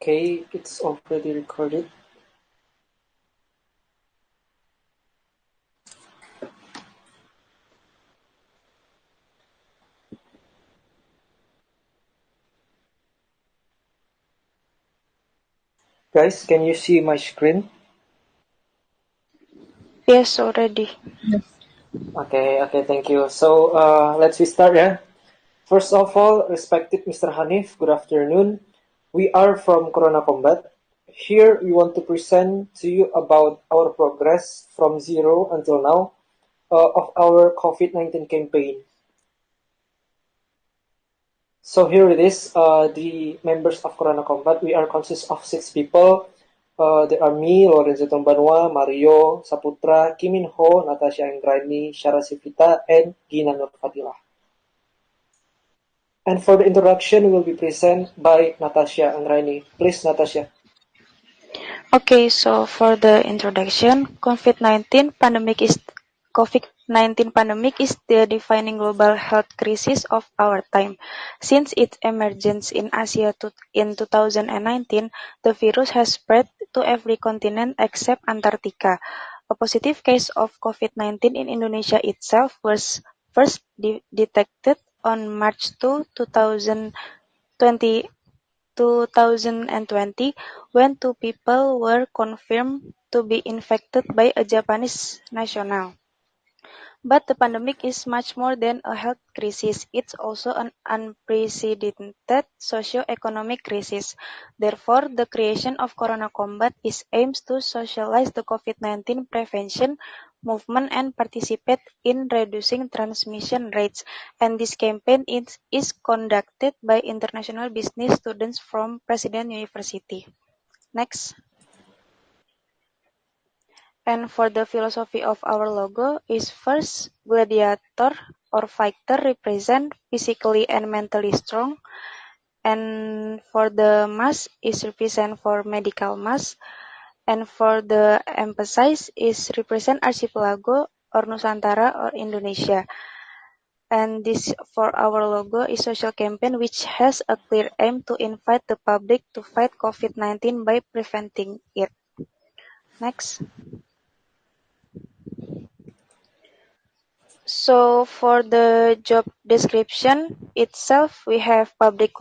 Okay, it's already recorded. Guys, can you see my screen? Yes, already. Okay, thank you. So let's start, yeah. First of all, respected Mr. Hanif, good afternoon. We are from CoronaKombat. Here we want to present to you about our progress from zero until now of our COVID-19 campaign. So here it is, the members of CoronaKombat. We are consist of 6 people. There are me, Lorenzo Tombanua, Mario Saputra, Kimin Ho, Natasha Anggrani, Syara Sivita, and Gina Nurfatilah. And for the introduction, will be presented by Natasha Anggrani. Please, Natasha. Okay, so for the introduction, COVID-19 pandemic is the defining global health crisis of our time. Since its emergence in Asia in 2019, the virus has spread to every continent except Antarctica. A positive case of COVID-19 in Indonesia itself was first detected on March 2, 2020 when 2 people were confirmed to be infected by a Japanese national. But the pandemic is much more than a health crisis. It's also an unprecedented socio-economic crisis. Therefore, the creation of CoronaKombat is aims to socialize the COVID-19 prevention movement and participate in reducing transmission rates. And this campaign is conducted by international business students from President University. Next. And for the philosophy of our logo is first, gladiator or fighter represent physically and mentally strong. And for the mask is represent for medical mask. And for the emphasize is represent archipelago or Nusantara or Indonesia. And this for our logo is social campaign which has a clear aim to invite the public to fight COVID-19 by preventing it. Next. So for the job description itself, we have public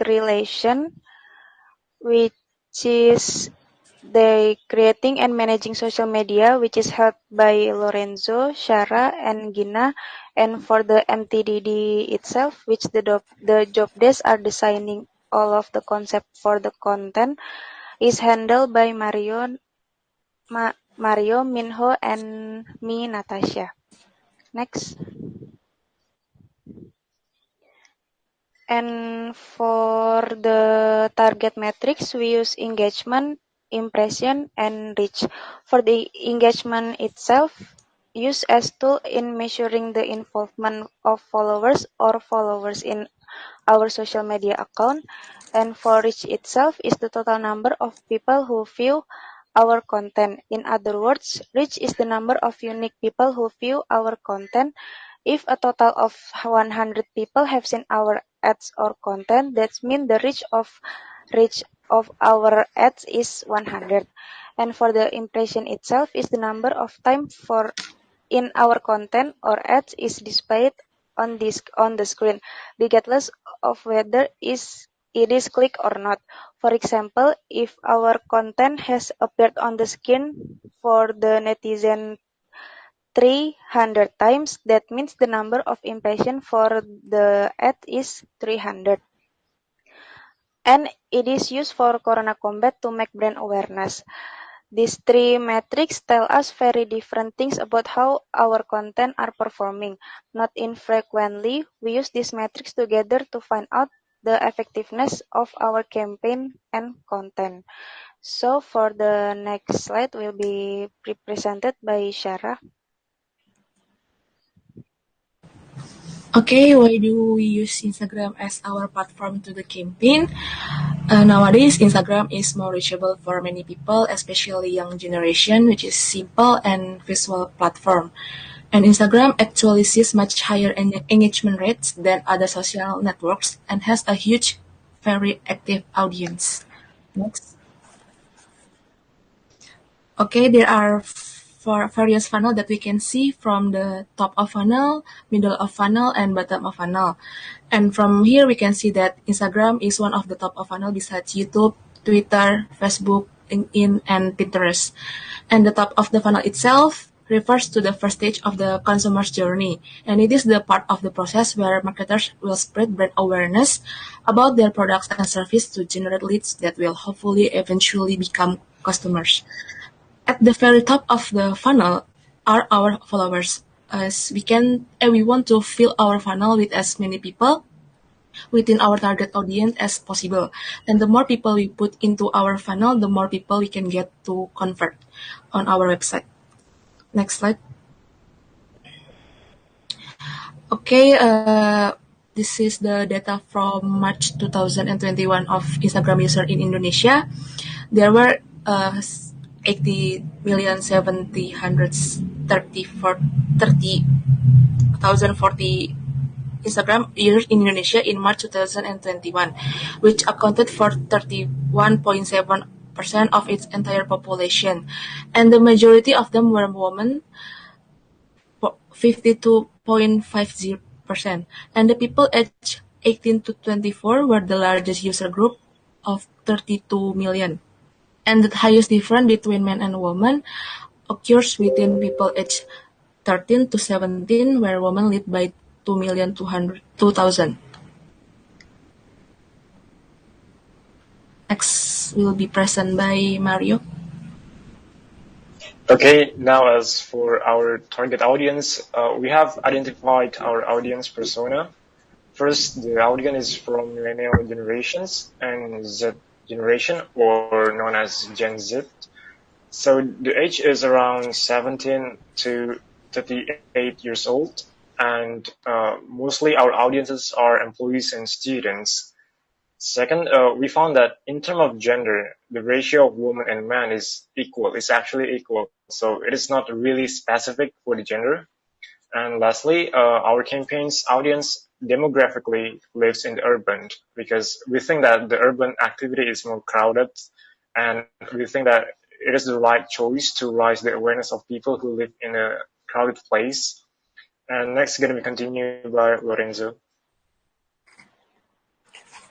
relation, which is the creating and managing social media, which is helped by Lorenzo, Shara, and Gina. And for the MTDD itself, which the job desk are designing all of the concept for the content, is handled by Mario, Minho, and me, Natasha. Next. And for the target metrics, we use engagement, impression, and reach. For the engagement itself, used as tool in measuring the involvement of followers in our social media account. And for reach itself is the total number of people who view our content. In other words, reach is the number of unique people who view our content. If a total of 100 people have seen our ads or content, that means the reach of our ads is 100. And for the impression itself is the number of time for in our content or ads is displayed on the screen, regardless of whether it is clicked or not. For example, if our content has appeared on the screen for the netizen 300 times, that means the number of impression for the ad is 300. And it is used for CoronaKombat to make brand awareness. These three metrics tell us very different things about how our content are performing. Not infrequently, we use these metrics together to find out the effectiveness of our campaign and content. So for the next slide will be presented by Shara. Okay, why do we use Instagram as our platform to the campaign? Nowadays, Instagram is more reachable for many people, especially young generation, which is simple and visual platform. And Instagram actually sees much higher engagement rates than other social networks and has a huge very active audience. Next. Okay, there are various funnel that we can see from the top of funnel, middle of funnel, and bottom of funnel. And from here, we can see that Instagram is one of the top of funnel besides YouTube, Twitter, Facebook, LinkedIn, and Pinterest. And the top of the funnel itself refers to the first stage of the consumer's journey, and it is the part of the process where marketers will spread brand awareness about their products and service to generate leads that will hopefully eventually become customers. At the very top of the funnel are our followers, as we want to fill our funnel with as many people within our target audience as possible. And the more people we put into our funnel, the more people we can get to convert on our website. Next slide. Okay, this is the data from March 2021 of Instagram user in Indonesia. There were 80,730,040 Instagram users in Indonesia in March 2021, which accounted for 31.7% of its entire population, and the majority of them were women, 52.50%, and the people aged 18 to 24 were the largest user group of 32 million. And the highest difference between men and women occurs within people aged 13 to 17, where women lead by 2,202,000. Next will be present by Mario. Okay, now as for our target audience, we have identified our audience persona. First, the audience is from millennial generations and Z generation, or known as Gen Z. So the age is around 17 to 38 years old, and mostly our audiences are employees and students. Second, we found that in terms of gender, the ratio of women and men is equal. It's actually equal. So it is not really specific for the gender. And lastly, our campaign's audience demographically lives in the urban, because we think that the urban activity is more crowded, and we think that it is the right choice to raise the awareness of people who live in a crowded place. And next, going to be continued by Lorenzo.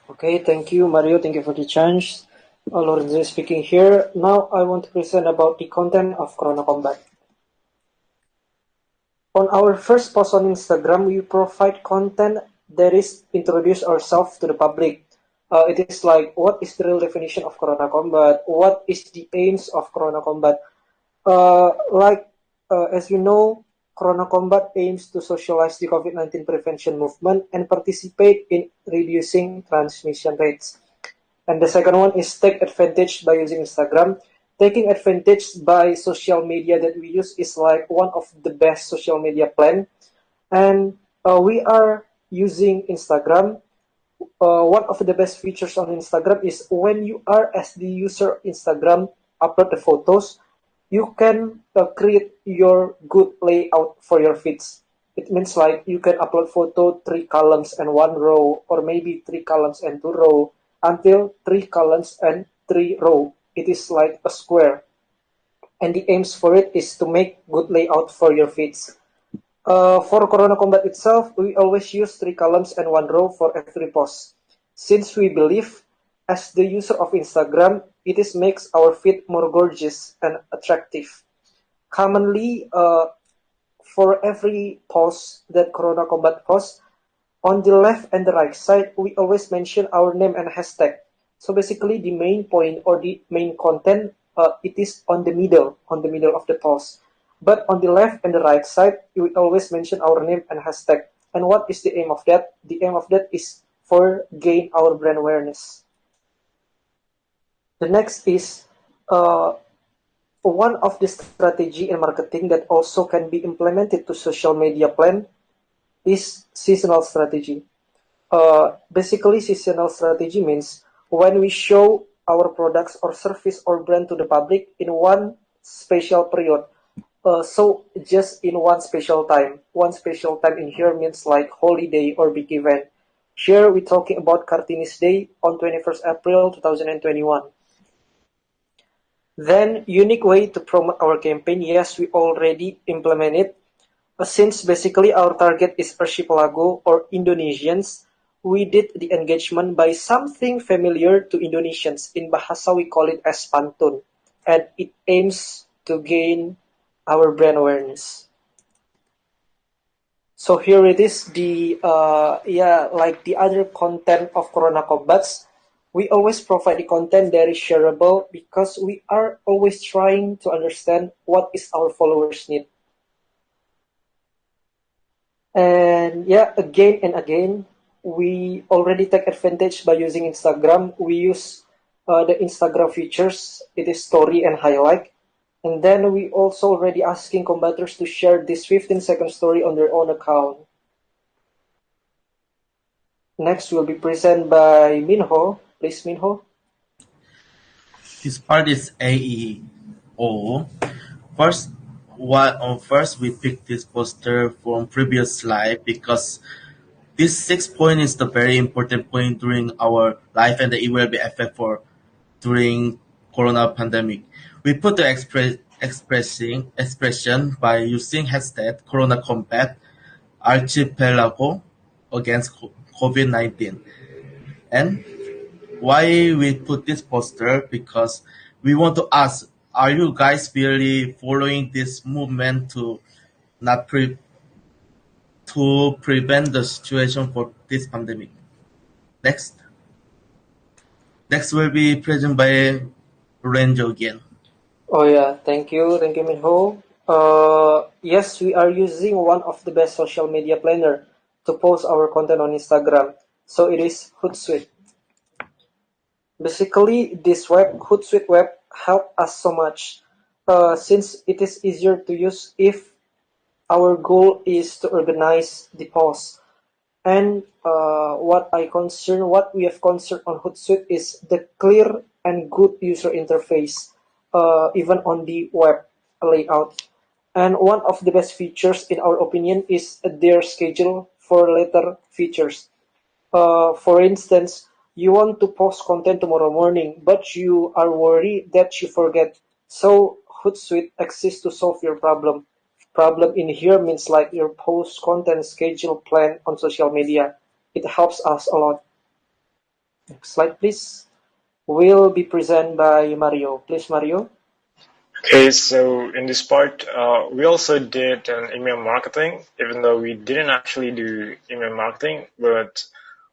Okay, thank you, Mario. Thank you for the chance. Lorenzo speaking here. Now I want to present about the content of CoronaKombat. On our first post on Instagram, we provide content that is introduce ourselves to the public. It is like, what is the real definition of CoronaKombat? What is the aims of CoronaKombat? As you know, CoronaKombat aims to socialize the COVID-19 prevention movement and participate in reducing transmission rates. And the second one is take advantage by using Instagram. Taking advantage by social media that we use is like one of the best social media plan. And we are using Instagram. One of the best features on Instagram is when you are as the user of Instagram, upload the photos, you can create your good layout for your feeds. It means like you can upload photo 3 columns and 1 row, or maybe 3 columns and 2 row, until 3 columns and 3 row. It is like a square. And the aims for it is to make good layout for your feeds. For CoronaKombat itself, we always use 3 columns and 1 row for every post. Since we believe, as the user of Instagram, it is makes our feed more gorgeous and attractive. Commonly, for every post that CoronaKombat posts, on the left and the right side, we always mention our name and hashtag. So basically, the main point or the main content, it is on the middle of the post. But on the left and the right side, we always mention our name and hashtag. And what is the aim of that? The aim of that is for gain our brand awareness. The next is one of the strategy in marketing that also can be implemented to social media plan is seasonal strategy. Basically, seasonal strategy means when we show our products or service or brand to the public in one special period. So just in one special time. One special time in here means like holiday or big event. Here we're talking about Kartini's Day on 21st April 2021. Then, unique way to promote our campaign, yes, we already implemented. Since basically our target is archipelago or Indonesians, we did the engagement by something familiar to Indonesians. In Bahasa, we call it as pantun, and it aims to gain our brand awareness. So here it is, like the other content of CoronaKombats, we always provide the content that is shareable because we are always trying to understand what is our followers need. And yeah, again and again, we already take advantage by using Instagram. We use the Instagram features, it is story and highlight. And then we also already asking combatants to share this 15-second story on their own account. Next will be presented by Minho. Please, Minho. This part is AEO. First we picked this poster from previous slide because this 6 point is the very important point during our life and it will be effect for during corona pandemic. We put the expression by using hashtag CoronaKombat Archipelago against COVID-19. And why we put this poster? Because we want to ask, are you guys really following this movement to not to prevent the situation for this pandemic? Next will be presented by Renjo again. Oh yeah, thank you, Minho. Yes, we are using one of the best social media planner to post our content on Instagram. So it is Hootsuite. Basically, this Hootsuite web help us so much since it is easier to use if our goal is to organize the post. And what we have concerned on Hootsuite is the clear and good user interface, even on the web layout. And one of the best features, in our opinion, is their schedule for later features. For instance, you want to post content tomorrow morning, but you are worried that you forget. So Hootsuite exists to solve your problem. Problem in here means like your post content schedule plan on social media. It helps us a lot. Next slide, please. Will be presented by Mario. Please, Mario. Okay, so in this part, we also did an email marketing, even though we didn't actually do email marketing, but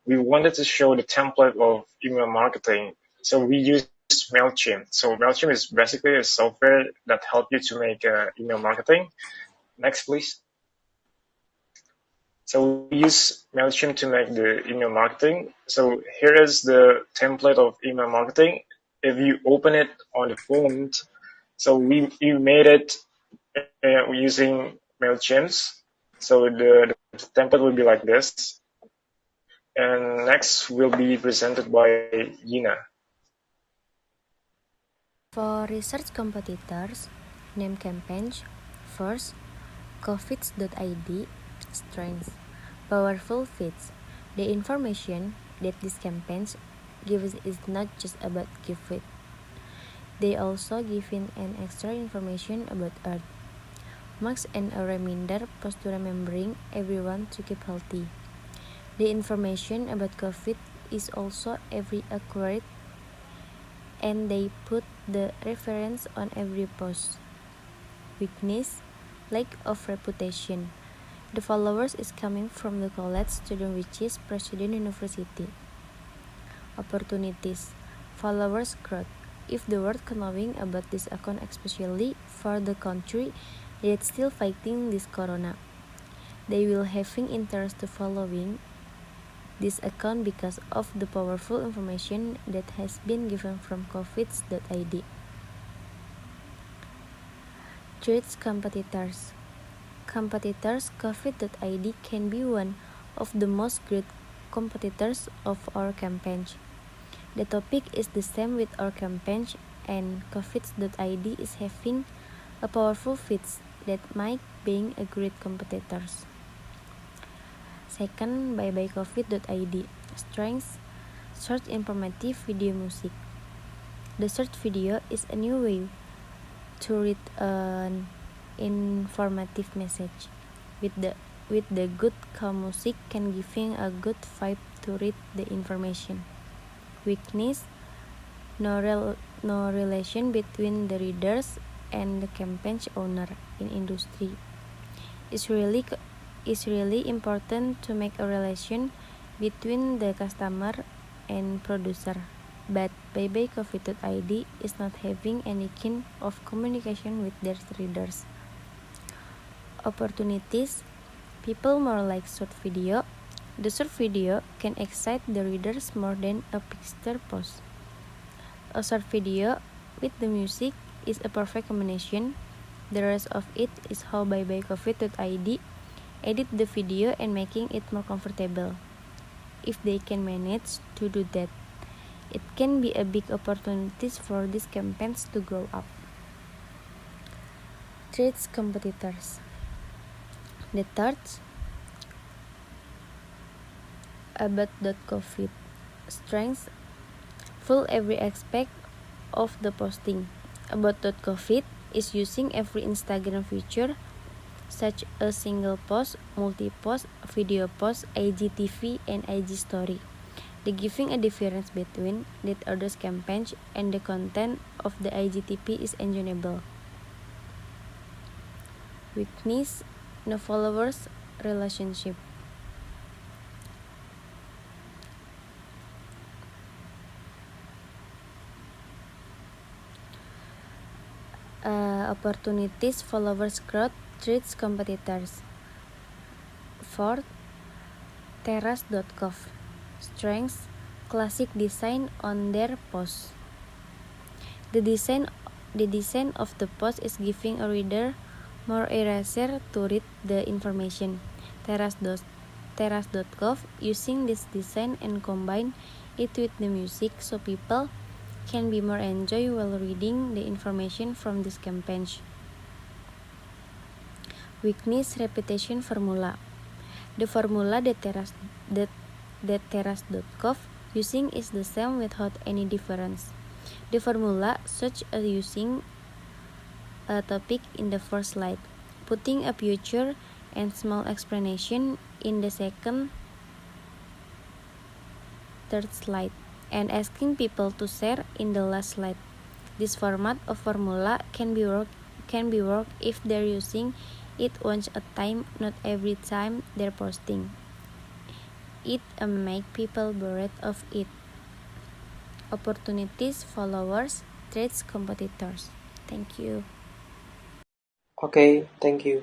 we wanted to show the template of email marketing. So we used MailChimp. So MailChimp is basically a software that helps you to make email marketing. Next, please. So we use MailChimp to make the email marketing. So here is the template of email marketing. If you open it on the phone, so we made it using MailChimp. So the template will be like this. And next will be presented by Yina. For research competitors, name campaigns. First, Covid.id, strengths, powerful feeds. The information that these campaigns give is not just about COVID. They also give in an extra information about Earth. Marks and a reminder post to remembering everyone to keep healthy. The information about COVID is also very accurate and they put the reference on every post. Weakness, lack of reputation. The followers is coming from the college student which is President University. Opportunities, followers growth. If the world knowing about this account, especially for the country that's still fighting this corona, they will having interest to following this account because of the powerful information that has been given from Covid.id. Threats competitors. Competitors Covid.id can be one of the most great competitors of our campaign. The topic is the same with our campaign and Covid.id is having a powerful feeds that might being a great competitors. Second, byeByeCovid.id. Strengths: search informative video music. The search video is a new way to read an informative message. With the good music can giving a good vibe to read the information. Weakness: no relation between the readers and the campaign owner in industry. It's really important to make a relation between the customer and producer, but byeByeCovid.id is not having any kind of communication with their readers. Opportunities: people more like short video. The short video can excite the readers more than a picture post. A short video with the music is a perfect combination. The rest of it is how byeByeCovid.id edit the video and making it more comfortable. If they can manage to do that, it can be a big opportunity for these campaigns to grow up. Threats: competitors. The third, about.covid. Strengths: full every aspect of the posting. About.covid is using every Instagram feature such as single post, multi-post, video post, IGTV, and IG story. The giving a difference between that others campaigns and the content of the IGTV is enjoyable. Weakness: no followers relationship. Opportunities: followers growth. Threats: competitors. Fourth, Terrace.cov. Strengths: classic design on their posts. The design of the post is giving a reader more easier to read the information. Terrace.cov using this design and combine it with the music so people can be more enjoy while reading the information from this campaign. Weakness: repetition formula. The formula that Terrace.cov using is the same without any difference. The formula such as using a topic in the first slide, putting a picture and small explanation in the second, third slide, and asking people to share in the last slide. This format of formula can be work if they're using it once a time, not every time they're posting. It make people bored of it. Opportunities: followers. Threats: competitors. Thank you. Okay, thank you.